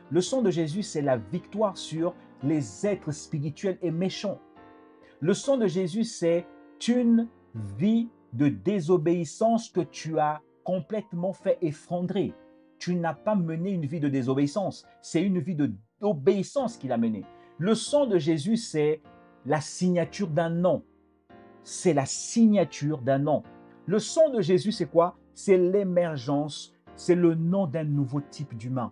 Le sang de Jésus, c'est la victoire sur les êtres spirituels et méchants. Le sang de Jésus, c'est une vie de désobéissance que tu as complètement fait effondrer. Tu n'as pas mené une vie de désobéissance, c'est une vie d'obéissance qu'il a menée. Le sang de Jésus, c'est la signature d'un nom. C'est la signature d'un nom. Le sang de Jésus, c'est quoi? C'est l'émergence, c'est le nom d'un nouveau type d'humain.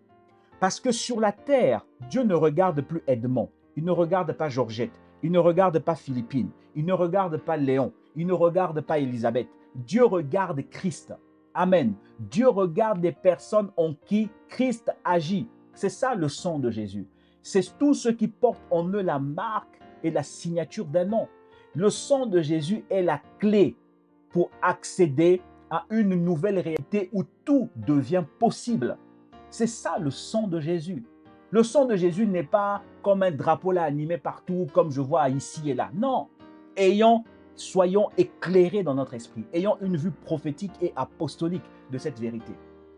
Parce que sur la terre, Dieu ne regarde plus Edmond, il ne regarde pas Georgette, il ne regarde pas Philippine, il ne regarde pas Léon, il ne regarde pas Élisabeth. Dieu regarde Christ. Amen. Dieu regarde des personnes en qui Christ agit. C'est ça le sang de Jésus. C'est tous ceux qui portent en eux la marque et la signature d'un nom. Le sang de Jésus est la clé pour accéder à une nouvelle réalité où tout devient possible. C'est ça le sang de Jésus. Le sang de Jésus n'est pas comme un drapeau là animé partout, comme je vois ici et là. Non. Soyons éclairés dans notre esprit. Ayons une vue prophétique et apostolique de cette vérité.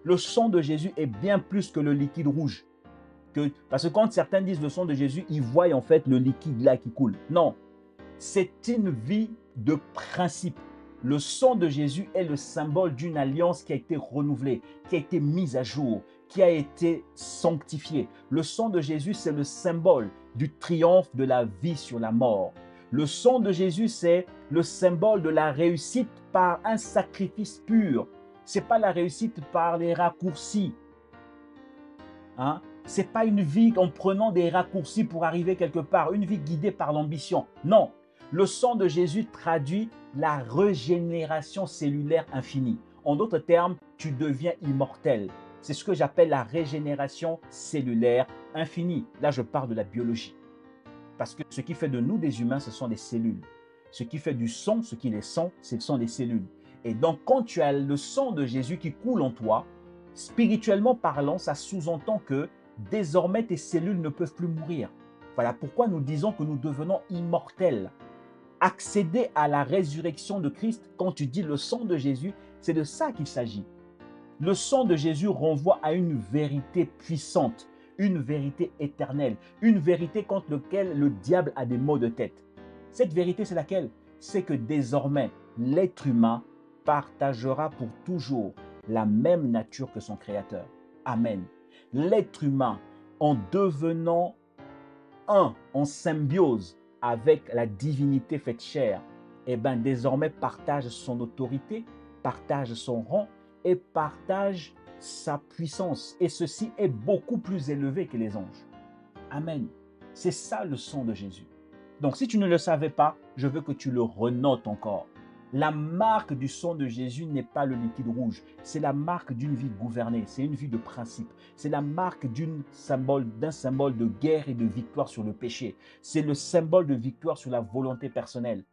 Le sang de Jésus est bien plus que le liquide rouge. Parce que quand certains disent le sang de Jésus, ils voient en fait le liquide là qui coule. Non. C'est une vie de principe. Le sang de Jésus est le symbole d'une alliance qui a été renouvelée, qui a été mise à jour, qui a été sanctifiée. Le sang de Jésus, c'est le symbole du triomphe de la vie sur la mort. Le sang de Jésus, c'est le symbole de la réussite par un sacrifice pur. Ce n'est pas la réussite par les raccourcis. Hein? Ce n'est pas une vie en prenant des raccourcis pour arriver quelque part, une vie guidée par l'ambition. Non, le sang de Jésus traduit la régénération cellulaire infinie. En d'autres termes, tu deviens immortel. C'est ce que j'appelle la régénération cellulaire infinie. Là, je parle de la biologie. Parce que ce qui fait de nous des humains, ce sont des cellules. Ce qui fait du sang, ce qui est sang, ce sont des cellules. Et donc, quand tu as le sang de Jésus qui coule en toi, spirituellement parlant, ça sous-entend que désormais tes cellules ne peuvent plus mourir. Voilà pourquoi nous disons que nous devenons immortels. Accéder à la résurrection de Christ, quand tu dis le sang de Jésus, c'est de ça qu'il s'agit. Le sang de Jésus renvoie à une vérité puissante, une vérité éternelle, une vérité contre laquelle le diable a des maux de tête. Cette vérité, c'est laquelle? C'est que désormais, l'être humain partagera pour toujours la même nature que son Créateur. Amen. L'être humain, en devenant un, en symbiose avec la divinité faite chair, désormais partage son autorité, partage son rang et partage sa puissance. Et ceci est beaucoup plus élevé que les anges. Amen. C'est ça le sang de Jésus. Donc si tu ne le savais pas, je veux que tu le renotes encore. La marque du sang de Jésus n'est pas le liquide rouge, c'est la marque d'une vie gouvernée, c'est une vie de principe, c'est la marque d'un symbole de guerre et de victoire sur le péché, c'est le symbole de victoire sur la volonté personnelle.